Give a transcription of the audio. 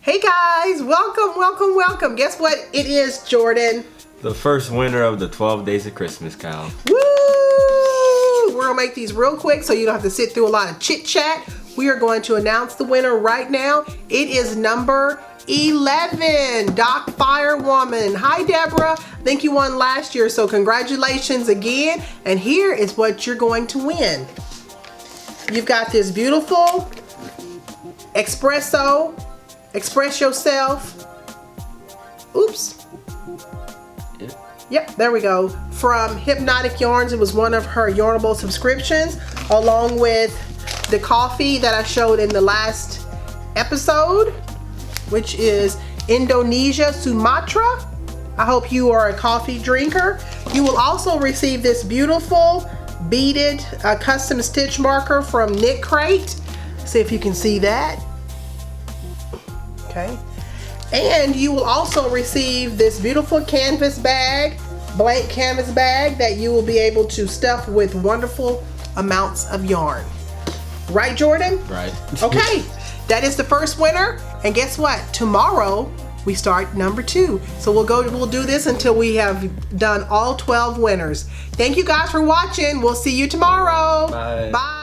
Hey guys, welcome. Guess what it is, Jordan? The first winner of the 12 Days of Christmas, KAL. Woo! We're gonna make these real quick so you don't have to sit through a lot of chit chat. We are going to announce the winner right now. It is number 11, Doc Firewoman. Hi, Deborah. I think you won last year, so congratulations again. And here is what you're going to win. You've got this beautiful espresso, express yourself. Oops. Yep, there we go. From Hypnotic Yarns. It was one of her Yarnable subscriptions, along with the coffee that I showed in the last episode, which is Indonesia Sumatra. I hope you are a coffee drinker. You will also receive this beautiful beaded custom stitch marker from Knit Crate. See if you can see that. Okay. And you will also receive this beautiful canvas bag, blank canvas bag that you will be able to stuff with wonderful amounts of yarn. Right, Jordan? Right. Okay, that is the first winner. And guess what? Tomorrow we start number 2. So we'll do this until we have done all 12 winners. Thank you guys for watching. We'll see you tomorrow. Bye. Bye.